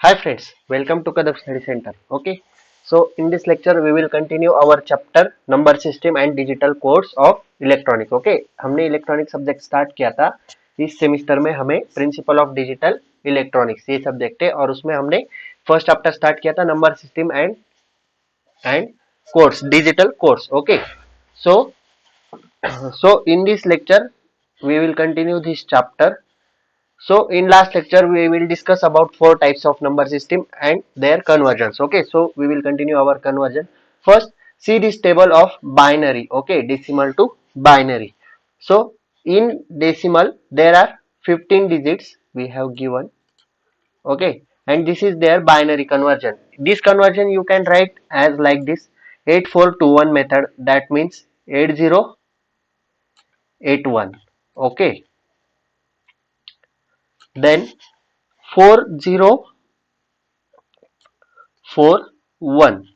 Hi friends, welcome to Kadab Study Center. Okay, so in this lecture we will continue our chapter number system and digital codes of electronic. Okay, हमने electronic subject start किया था इस semester में हमें principle of digital electronics ये subject है और उसमें हमने फर्स्ट चैप्टर स्टार्ट किया था number system and codes digital codes. Okay, so so in this lecture we will continue this chapter. So in last lecture we will discuss about four types of number system and their conversions. Okay, so we will continue our conversion. First, see this table of binary. Okay, decimal to binary. So in decimal there are 15 digits we have given. Okay, and this is their binary conversion. This conversion you can write as like this 8421 method. That means 8081. Okay, then 4041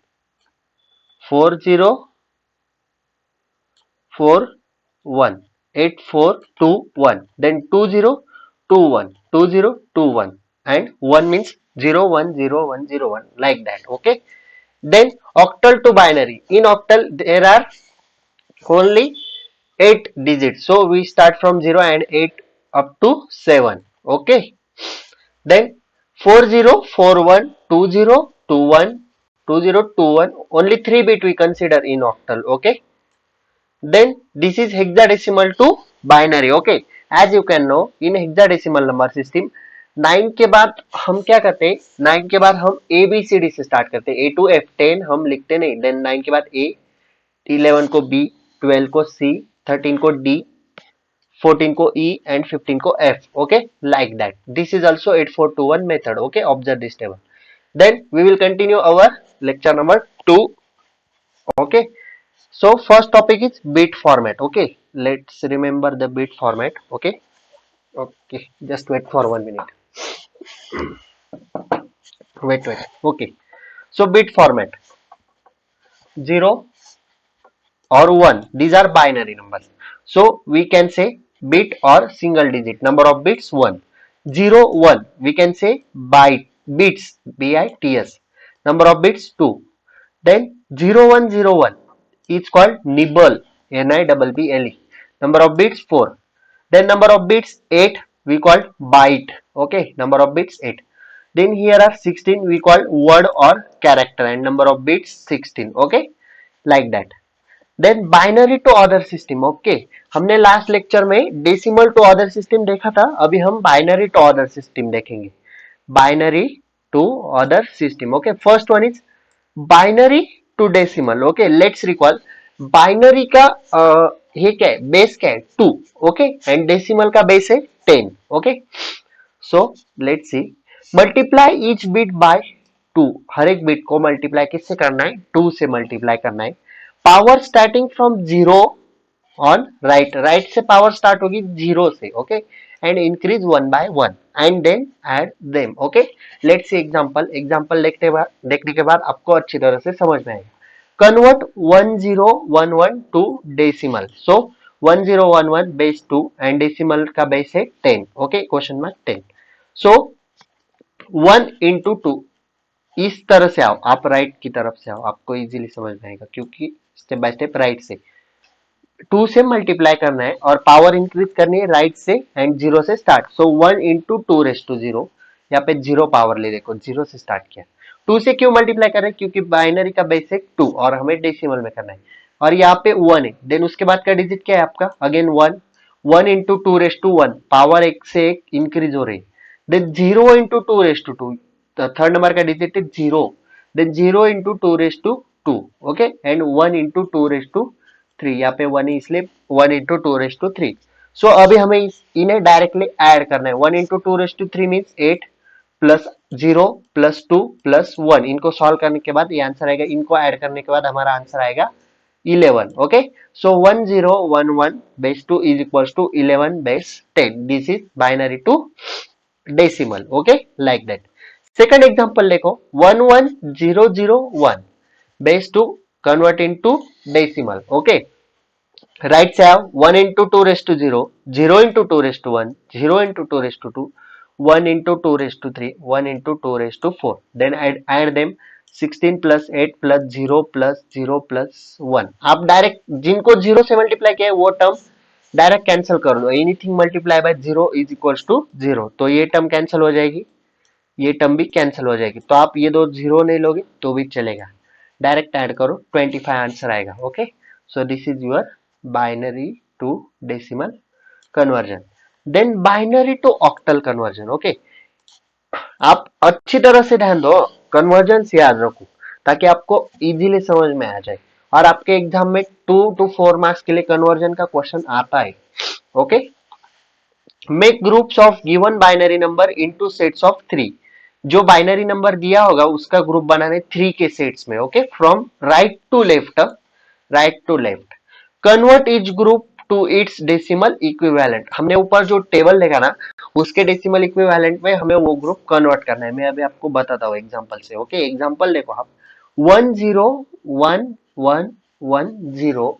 4041 8421, then 2021 and 1 means 010101 like that. Okay, then octal to binary. In octal there are only 8 digits, so we start from 0 and 8 up to 7. Okay, then 4041 2021 2021, only 3 bit we consider in octal. Okay, then this is hexadecimal to binary. Okay, as you can know in hexadecimal number system 9 के बाद हम क्या करते हैं, 9 के बाद हम A B C D से स्टार्ट करते हैं. ए टू एफ 10 हम लिखते नहीं, देन 9 के बाद ए, 11 को बी, 12 को सी, 13 को डी, 14 को E and 15 को F. Okay, like that. This is also 8421 method. Okay, observe this table. Then we will continue our lecture number 2. Okay, so first topic is bit format. Okay, let's remember the bit format. Okay, okay, just wait for 1 minute. Wait. Okay, so bit format 0 or 1, these are binary numbers, so we can say bit or single digit. Number of bits 1. 0 1 we can say bits, bits. Number of bits 2. Then 0101 is called nibble, nibble. Number of bits 4. Then number of bits 8 we call byte. Okay, number of bits 8. Then here are 16 we call word or character and number of bits 16. Okay, like that. Then binary to other system. Okay, हमने last lecture में decimal to other system देखा था, अभी हम binary to other system देखेंगे. Binary to other system. Okay, first one is binary to decimal. Okay, let's recall binary का ये क्या है, बेस क्या है 2. ओके, एंड डेसिमल का बेस है 10. Okay, so let's see, multiply each bit by 2. हर एक बिट को मल्टीप्लाई किससे करना है, 2 से मल्टीप्लाई करना है. Power starting from 0 on right, right से पावर स्टार्ट होगी 0 से. Okay, and increase 1 by 1 and then add them. Okay, let's see example. Example देखने के बाद आपको अच्छी तरह से समझ में आएगा. Convert 1011 to decimal. So 1011 base 2 and decimal का बेस है 10. Okay, question mark 10. So 1 into 2, इस तरह से आओ, आप राइट की तरफ से आओ, आपको इजीली समझ में आएगा क्योंकि स्टेप बाय स्टेप राइट से 2 से मल्टीप्लाई करना है और पावर इंक्रीज करनी है राइट से एंड 0 से start. So 1 into 2 raise to 0, यहाँ पे 0 पावर ले, देखो 0 से स्टार्ट किया. 2 से क्यों मल्टीप्लाई कर रहे हैं, क्योंकि बाइनरी का बेस है 2 और हमें डेसिमल में करना है और यहाँ पे 1 है. देन उसके बाद का डिजिट क्या है आपका, again 1. 1 into 2 raise to 1, power एक से एक इंक्रीज हो रही है. Then 0 into 2 raise to 2, third number का डिजिट है 0. Then 0 into 2 raise to 2. Okay, and 1 into 2 raise to 3, यहाँ पे 1 है इसलिए 1 इंटू 2 रेस टू 3. सो अभी हमें इन्हें डायरेक्टली ऐड करना है. 1 into 2 raise to 3 means 8 plus 0 plus 2 plus 1. इनको सॉल्व करने के बाद ये आंसर आएगा, इनको ऐड करने के बाद हमारा आंसर आएगा 11. Okay, so 1011 base 2 is equals to 11 base 10. This is binary to decimal. Okay, like that. Second example देखो, 11001 base 2 convert into decimal. Okay, right से आओ, 1 into 2 raise to 0, 0 into 2 raise to 1, 0 into 2 raise to 2, 1 into 2 raised to 3, 1 into 2 raised to 4. Then add them 16 plus 8 plus 0 plus 0 plus 1. आप direct जिनको 0 से multiply किया है वो term direct cancel कर दो. Anything multiply by 0 is equals to 0. तो ये टर्म कैंसिल हो जाएगी, ये टर्म भी कैंसिल हो जाएगी. तो आप ये दो 0 नहीं लोगे तो भी चलेगा. डायरेक्ट ऐड करो, 25 आंसर आएगा. Okay, so this is your binary to decimal conversion. Then binary to octal conversion. Okay, आप अच्छी तरह से ध्यान दो, कन्वर्जन याद रखो ताकि आपको इजीली समझ में आ जाए. और आपके एग्जाम में 2 to 4 मार्क्स के लिए कन्वर्जन का क्वेश्चन आता है. Okay, make groups of given binary number into sets of 3. जो बाइनरी नंबर दिया होगा उसका ग्रुप बनाने 3 के सेट्स में. Okay, from right to left, right to left. Convert each group to its decimal equivalent. हमने ऊपर जो टेबल देखा ना उसके डेसिमल इक्विवेलेंट में हमें वो ग्रुप कन्वर्ट करना है. मैं अभी आपको बताता हूँ एग्जांपल से. ओके, एग्जांपल देखो आप, 1 0 1 1 1 0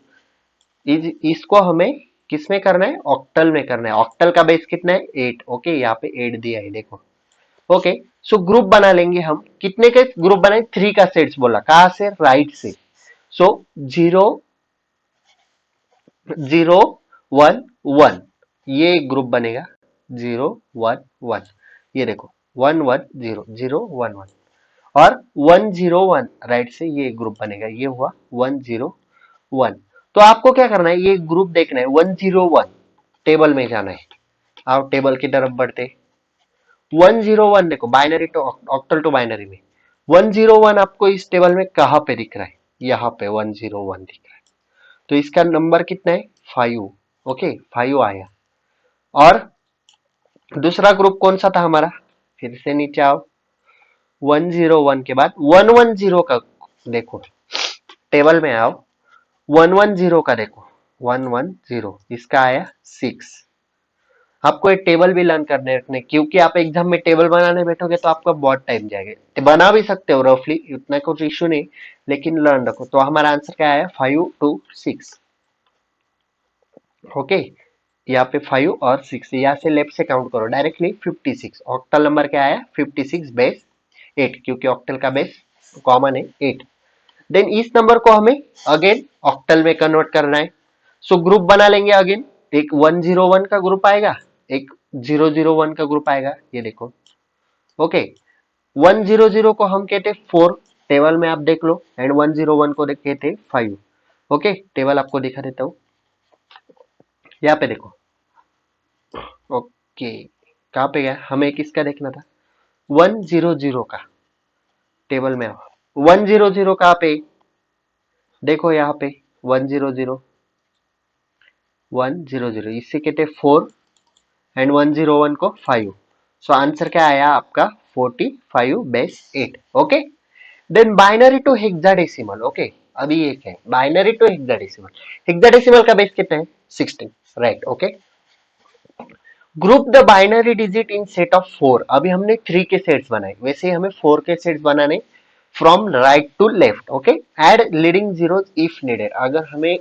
इसको हमें किसमें करना है, ऑक्टल में करना है. ऑक्टल का बेस कितना है, 8. ओके, यहाँ पे 8 दिया है देखो. ओके, सो ग्रुप बना लेंगे हम. कितने के ग्रुप बनाए, 3 का सेट्स बोला. कहां से, राइट से. सो 0 0 1 1 ये ग्रुप बनेगा. 0 1 1 ये देखो, 1 1 0 0 1 1 और 1 0 1 राइट से ये ग्रुप बनेगा. ये हुआ 1 0 1. तो आपको क्या करना है, ये ग्रुप देखना है. 1 0 1 टेबल में जाना है. आप टेबल की तरफ बढ़ते. 1 0 1 देखो, binary to octal to binary में 1 0 1 आपको इस टेबल में कहां पे दिख रहा है, यहाँ पे 1 0 1 दिख रहा है. तो इसका नंबर कितना है, 5. ओके, 5 आया. और दूसरा ग्रुप कौन सा था हमारा, फिर से नीचे आओ. 1 0 1 के बाद 1 1 0 का देखो, टेबल में आओ. 1 1 0 का देखो, 1 1 0 इसका आया 6. आपको एक टेबल भी लर्न करने रखने, क्योंकि आप एग्जाम में टेबल बनाने बैठोगे तो आपका बहुत टाइम जाएगा. तो बना भी सकते हो रफली, उतना कुछ इश्यू नहीं, लेकिन लर्न रखो. तो हमारा आंसर क्या आया, 5 2 6. ओके, यहाँ पे 5 और 6, यहाँ से लेफ्ट से काउंट करो डायरेक्टली. 56. ऑक्टल नंबर क्या आया, 56 बेस 8, क्योंकि ऑक्टल का बेस कॉमन है 8. देन इस नंबर को हमें अगेन ऑक्टल में कन्वर्ट करना है. सो ग्रुप बना लेंगे अगेन. एक 1 0 1 का ग्रुप आएगा, एक 0 0 1 का ग्रुप आएगा. ये देखो. ओके, 1 0 0 को हम कहते 4, टेबल में आप देख लो. एंड 1 0 1 को कहते 5. ओके, टेबल आपको दिखा देता हूँ. यहाँ पे देखो. ओके, कहाँ पे गया, हमें किसका देखना था, 1 0 0 का. टेबल में आओ, 1 0 0 कहाँ पे देखो, यहाँ पे 1 0 0 1 0 0 इससे कहते 4 एंड 1 0 1 को 5. सो आंसर क्या आया आपका, 45 base 8. Okay, then binary to hexadecimal. Okay, अभी एक है बाइनरी टू हेक्साडेसिमल. हेक्साडेसिमल का बेस कितना है, 16. Right. Okay, group the binary digit in set of 4. अभी हमने 3 के सेट्स बनाए, वैसे हमें 4 के सेट्स बनाने from right to left. Okay, add leading zeros if needed. अगर हमें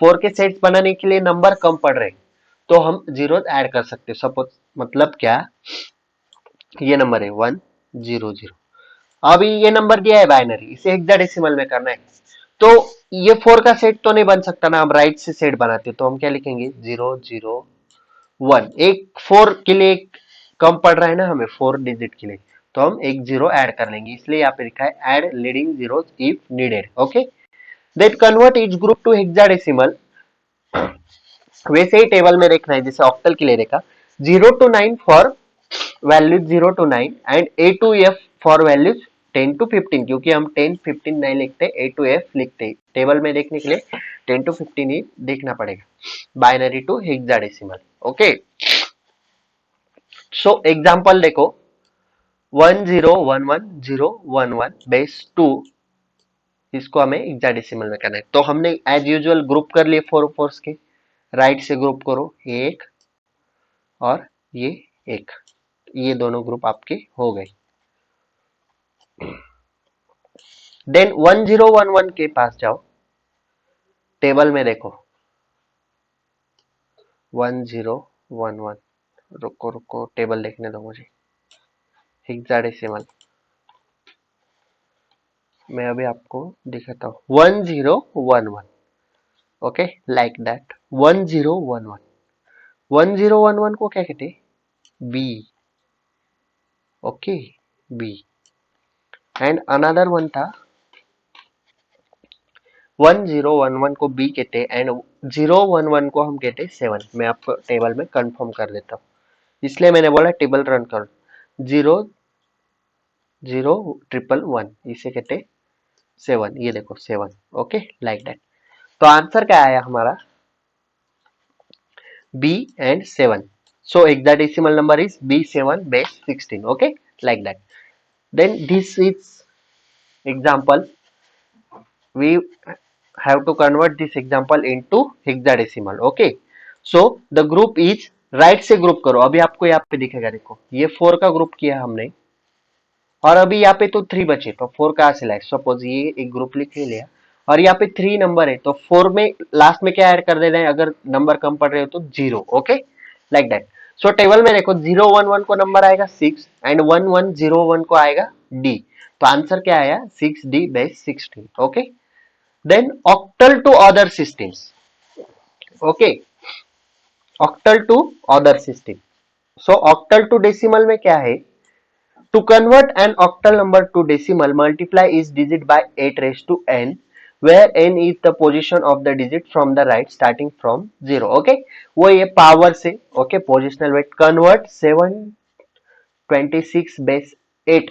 4 के सेट्स बनाने के लिए नंबर कम पड़ रहे तो हम जीरोस ऐड कर सकते हैं. सपोज मतलब क्या, ये नंबर है 1 0 0. अभी ये नंबर दिया है बाइनरी, इसे हेक्साडेसिमल में करना है. तो ये 4 का सेट तो नहीं बन सकता ना, हम राइट से सेट बनाते तो हम क्या लिखेंगे, 0 0 1. एक 4 के लिए कम पड़ रहा है ना हमें, 4 डिजिट के लिए, तो हम एक 0 ऐड कर लेंगे. इसलिए यहाँ पे लिखा है add leading zeros if needed. Okay, then convert each group to hexadecimal. वैसे ही टेबल में देखना है जैसे ऑक्टल के लिए देखा, 0 to 9 for values 0 to 9 and A to F for values 10 to 15. क्योंकि हम 10 15 नहीं लिखते, A to F लिखते. टेबल में देखने के लिए 10 to 15 ही देखना पड़ेगा. Binary to hexadecimal. Okay, so example देखो, 1 0 1 1 0 1 1 बेस 2. इसको हमें हेक्साडेसिमल में करना है. तो हमने एज यूजुअल ग्रुप कर लिए 4 4 के. राइट से ग्रुप करो, एक और ये एक, ये दोनों ग्रुप आपके हो गए. देन 1 0 1 1 के पास जाओ, टेबल में देखो 1 0 1 1. रुको रुको, टेबल देखने दो मुझे. हेक्साडेसिमल मैं अभी आपको दिखाता हूँ 1011 ओके लाइक दैट 1011 1011 को क्या कहते हैं B okay B and another one था 1011 को बी कहते हैं एंड 011 को हम कहते हैं 7 मैं आपको टेबल में कंफर्म कर देता हूँ इसलिए मैंने बोला टेबल रन कर 00111 इसे कहते 7 ये देखो 7 ओके लाइक दैट तो आंसर क्या आया हमारा B and 7 so hexadecimal number is B7 base 16 okay like that then this is example we have to convert this example into hexadecimal okay so the group is right से group करो अभी आपको यहाँ पे दिखेगा देखो ये 4 का ग्रुप किया हमने और अभी यहाँ पे तो 3 बचे तो 4 कहाँ से लाए सपोज ये एक ग्रुप लिख लिया और यहाँ पे 3 नंबर है तो 4 में लास्ट में क्या ऐड कर देना है अगर नंबर कम पड़ रहे हो तो 0 okay like that so table में देखो 011 को नंबर आएगा 6 एंड 1101 को आएगा D तो आंसर क्या आया 6D base 16 okay then octal to other systems okay octal to other system so octal to decimal में क्या है To convert an octal number to decimal, multiply each digit by 8 raised to n, where n is the position of the digit from the right starting from 0. Okay, वो ये power से okay positional weight convert 726 base 8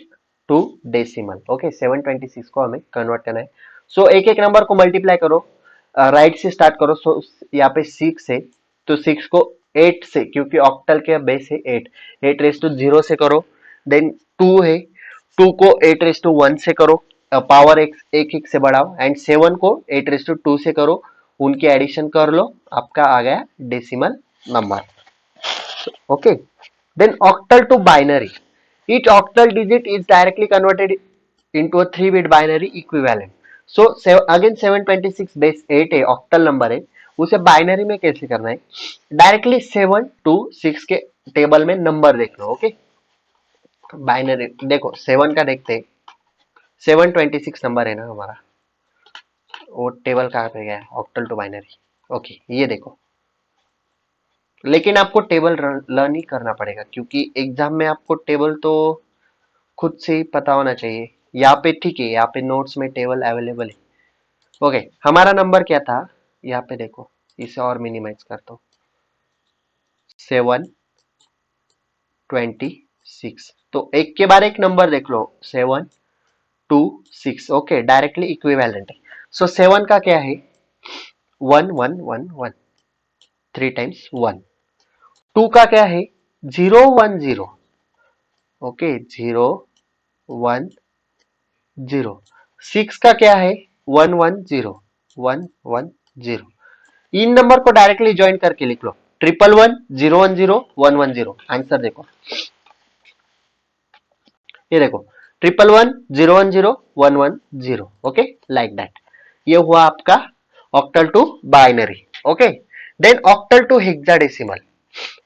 to decimal. Okay, 726 को हमें convert करना है. So एक एक number को multiply करो, राइट से स्टार्ट करो. So यहाँ पे 6 है तो 6 को 8 से क्योंकि ऑक्टल के बेस है 8 रेस टू 0 से करो देन 2 है 2 को 8 रेस टू 1 से करो पावर एक एक से बढ़ाओ एंड 7 को 8 रेस टू 2 से करो उनकी एडिशन कर लो आपका आ गया decimal number okay then octal to binary each octal digit is directly converted into a 3-bit binary equivalent so again 726 base 8 है ऑक्टल नंबर है उसे बाइनरी में कैसे करना है डायरेक्टली 7 to 6 के टेबल में नंबर देख लो ओके बाइनरी देखो 7 का देखते 726 नंबर है ना हमारा वो टेबल कहाँ पे गया ऑक्टल टू बाइनरी ओके ये देखो लेकिन आपको टेबल लर्न ही करना पड़ेगा क्योंकि एग्जाम में आपको टेबल तो खुद से ही पता होना चाहिए यहाँ पे ठीक है यहाँ पे नोट्स में टेबल अवेलेबल है ओके हमारा नंबर क्या था यहाँ पे देखो इसे और मिनिमाइज करता हूँ 726 तो एक के बाद एक नंबर देख लो 726 ओके डायरेक्टली इक्विवेलेंट है सो 7 का क्या है 1111 3 टाइम्स 1 2 का क्या है 010 ओके 010 6 का क्या है 110 इन नंबर को डायरेक्टली ज्वाइन करके लिख लो 111 010 110 आंसर देखो ये देखो 111 010 110 ओके लाइक दैट ये हुआ आपका octal to binary okay then octal to hexadecimal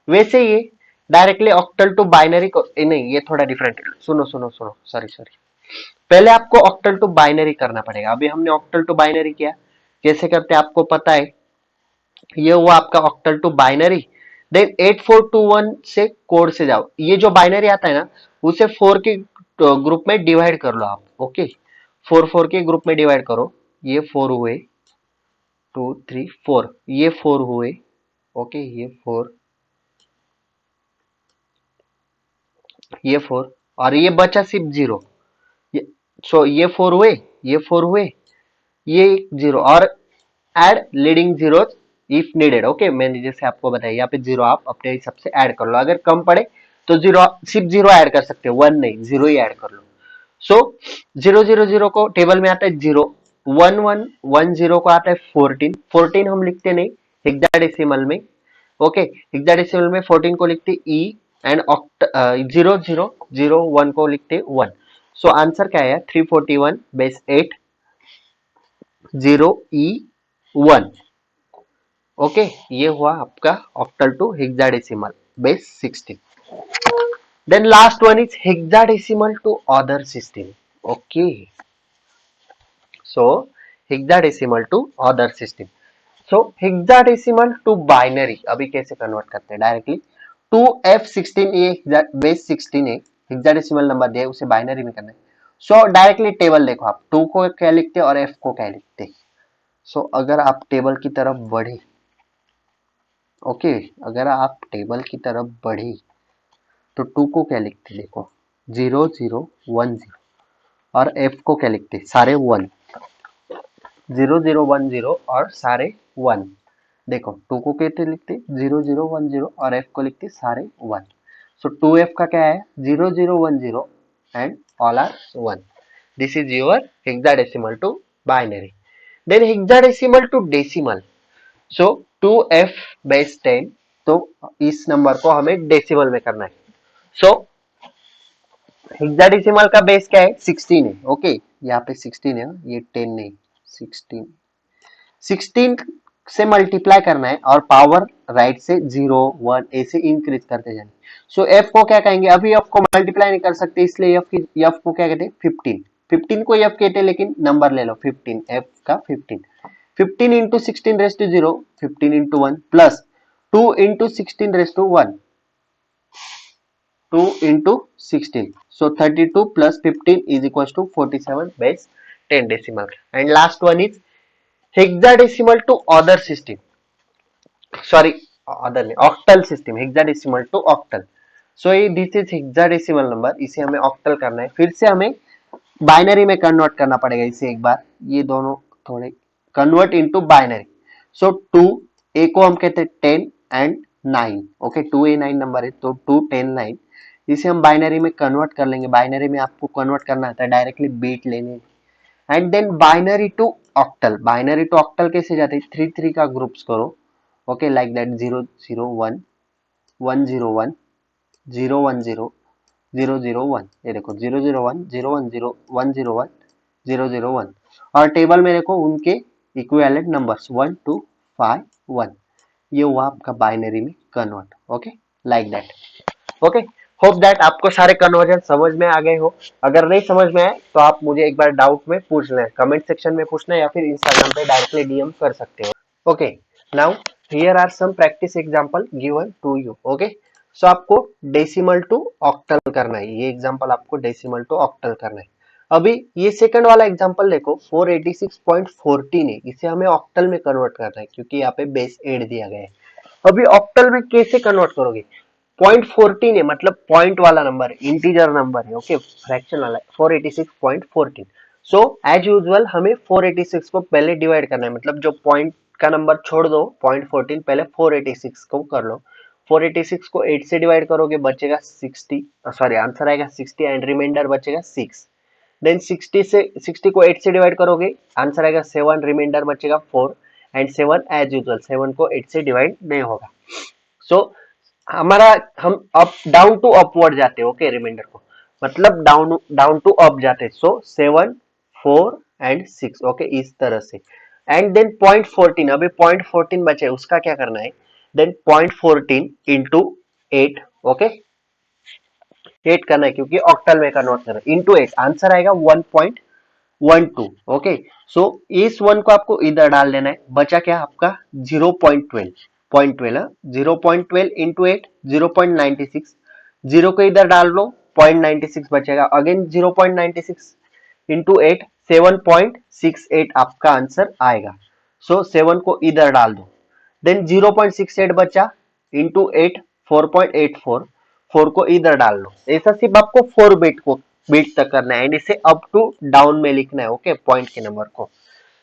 वैसे ये डायरेक्टली ऑक्टल टू बाइनरी को नहीं ये थोड़ा डिफरेंट सुनो सुनो सुनो सॉरी पहले आपको ऑक्टल टू बाइनरी करना पड़ेगा अभी हमने ऑक्टल टू बाइनरी किया कैसे करते आपको पता है ये हुआ आपका ऑक्टल टू बाइनरी देन 8421 से कोड से जाओ ये जो बाइनरी आता है ना उसे 4 के ग्रुप में डिवाइड कर लो आप ओके 4 के ग्रुप में डिवाइड करो ये 4 हुए 2 3 4 ये 4 हुए ओके ये 4 और ये बचा सिर्फ 0 सो ये 4 हुए ये 4 हुए ये 0 और add leading zero if needed okay मैंने जैसे आपको बताया यहाँ पे 0 आप अपने हिसाब से ऐड कर लो अगर कम पड़े तो 0 सिर्फ 0 ऐड कर सकते हो 1 नहीं 0 ही ऐड कर लो सो 000 को टेबल में आता है 0 1110 को आता है 14 हम लिखते नहीं हेक्साडेसिमल में ओके हेक्साडेसिमल में 14 को लिखते ई एंड 0001 को लिखते 1 सो आंसर क्या आया 341 बेस 8 0E1 ओके ये हुआ आपका octal to hexadecimal base 16 Then last one is hexadecimal to other system. Okay. So hexadecimal to other system. So hexadecimal to binary अभी कैसे कन्वर्ट करते हैं डायरेक्टली 2F16 ये बेस 16 है हेक्साडेसिमल नंबर दिया है उसे बाइनरी में करना है. सो डायरेक्टली टेबल देखो आप 2 को क्या लिखते हैं और F को क्या लिखते हैं. सो अगर आप टेबल की तरफ बढ़े ओके अगर आप टेबल की तरफ बढ़े तो 2 को क्या लिखते हैं देखो 0010 और F को क्या लिखते हैं सारे 1 0010 और सारे 1 देखो 2 को कहते लिखते 0010 और F को लिखते सारे 1. सो 2F का क्या है 0010 and all are 1. This is your hexadecimal to binary. Then hexadecimal to decimal. So 2F base 10 तो इस नंबर को हमें डेसिमल में करना है. सो हेक्साडेसिमल का बेस क्या है 16 है. ओके यहाँ पे 16 है ये 10 नहीं 16 से मल्टीप्लाई करना है और पावर राइट से 0 1 ऐसे इंक्रीज करते जाना. सो एफ को क्या कहेंगे अभी एफ को मल्टीप्लाई नहीं कर सकते इसलिए एफ को क्या कहते हैं 15. 15 को एफ कहते हैं लेकिन नंबर ले लो 15 एफ का 15 into 16 raise to 0 15 into 1 plus 2 into 16 raise to 1 2 into 16. So 32 plus 15 is equals to 47 base 10 decimal. And last one is hexadecimal to other system. Sorry, other नहीं octal system. Hexadecimal to octal. So this is hexadecimal number. इसे हमें octal करना है. फिर से हमें binary में convert करना पड़ेगा इसे एक बार. ये दोनों थोड़े कन्वर्ट इनटू बाइनरी. सो 2 ए को हम कहते हैं 10 एंड 9. ओके 2A 9 नंबर है तो 2 10 9 इसे हम बाइनरी में कन्वर्ट कर लेंगे. बाइनरी में आपको कन्वर्ट करना आता है डायरेक्टली बीट लेने. And then binary to octal. Binary to octal कैसे जाते हैं 3 3 का ग्रुप्स करो. Okay like that 0 0 1 1 0 1 0 1 0 0 0 1. ये देखो 0 0 1 0 1 0 1 0 1 0 0 1 और टेबल में देखो उनके इक्विवेलेंट नंबर्स 1 2 5 1. ये हुआ आपका बाइनरी में convert. Okay like that. Okay hope that आपको सारे कन्वर्जन समझ में आ गए हो. अगर नहीं समझ में आए तो आप मुझे एक बार डाउट में पूछ लें कमेंट सेक्शन में पूछना या फिर इंस्टाग्राम पे डायरेक्टली डीएम कर सकते हो. Okay now here are some practice example given to you. Okay so आपको डेसिमल टू ऑक्टल करना है. ये एग्जांपल आपको डेसिमल टू ऑक्टल करना है. अभी ये सेकंड वाला एग्जांपल देखो 486.14 है. इसे हमें ऑक्टल में कन्वर्ट करना है क्योंकि यहाँ पे बेस 8 दिया गया है. अभी ऑक्टल में कैसे कन्वर्ट करोगे 0.14 है मतलब पॉइंट वाला नंबर है इंटीजर नंबर है. ओके फ्रैक्शन वाला 486.14. सो एज यूजुअल हमें 486 को पहले डिवाइड करना है मतलब जो पॉइंट का नंबर छोड़ दो 0.14 पहले 486 को कर लो. 486 को 8 से डिवाइड करोगे बचेगा 60 सॉरी आंसर आएगा 60 एंड रिमाइंडर बचेगा 6. देन 60 को 8 से डिवाइड करोगे आंसर आएगा 7 रिमाइंडर बचेगा 4 एंड 7 एज यूजुअल 7 को 8 से डिवाइड नहीं होगा. सो हमारा हम अप डाउन टू अपवर्ड जाते हैं. ओके रिमाइंडर को मतलब डाउन डाउन टू अप जाते हैं. सो 7 4 एंड 6 ओके इस तरह से. एंड देन 0.14 अभी 0.14 बचे उसका क्या करना है देन 0.14 इंटू 8 ओके 8 करना है क्योंकि ऑक्टल में कन्वर्ट करना है इंटू 8 आंसर आएगा 1.12. ओके सो इस 1 को आपको इधर डाल देना है. बचा क्या आपका 0.12 0.12 इंटू 8 0.96 0 को इधर डाल लो 0.96 बचेगा अगेन 0.96 इंटू 8 7.68 आपका आंसर आएगा. सो 7 को इधर डाल दो देन 0.68 बचा इंटू 8 4.84 4 को इधर डाल लो. ऐसा सिर्फ आपको 4 बीट तक करना है एंड इसे अप टू डाउन में लिखना है. ओके पॉइंट के नंबर को.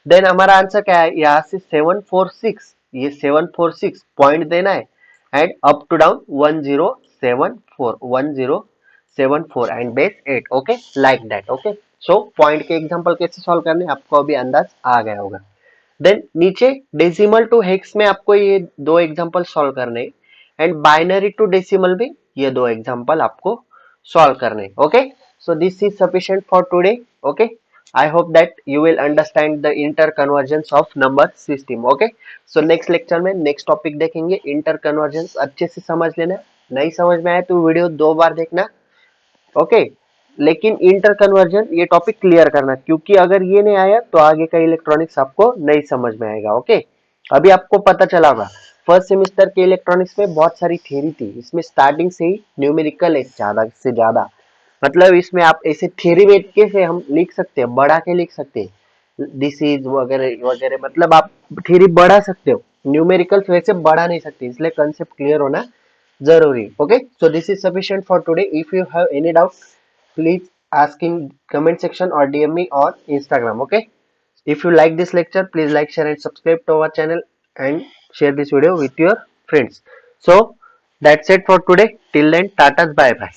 देन हमारा आंसर क्या है यहाँ से 746 ये 746 पॉइंट देना है and up to down 1074 and base 8. Okay like that. Okay so point के एग्जांपल कैसे सॉल्व करने आपको अभी अंदाज आ गया होगा. देन नीचे डेसिमल टू हेक्स में आपको ये दो एग्जांपल सॉल्व करने एंड बाइनरी टू डेसिमल में ये दो एग्जांपल आपको सॉल्व करने. Okay so this is sufficient for today. Okay I hope that you will understand the interconvergence of number system. Okay, so next lecture में next topic देखेंगे interconvergence अच्छे से समझ लेना. नहीं समझ में आया तो वीडियो 2 बार देखना, ओके। लेकिन इंटर कन्वर्जन ये टॉपिक क्लियर करना, क्योंकि अगर ये नहीं आया तो आगे का इलेक्ट्रॉनिक्स आपको नहीं समझ में आएगा, ओके। अभी आपको पता चला होगा फर्स्ट सेमेस्टर के इलेक्ट्रॉनिक्स में बहुत सारी थ्योरी थी, इसमें स्टार्टिंग से ही न्यूमेरिकल है ज्यादा से ज्यादा, मतलब इसमें आप ऐसे थ्योरी में के से हम लिख सकते हैं, बढ़ा के लिख सकते हैं, डिसीज वगैरह वगैरह, मतलब आप थ्योरी बढ़ा सकते हो, न्यूमेरिकल वैसे बढ़ा नहीं सकते, इसलिए कंसेप्ट क्लियर होना जरूरी, okay? So this is sufficient for today. If you have any doubt, please ask in comment section or DM me on Instagram, okay? If you like this lecture, please like, share and subscribe to our channel and share this video with your friends. So that's it for today. Till then, tatas, bye bye.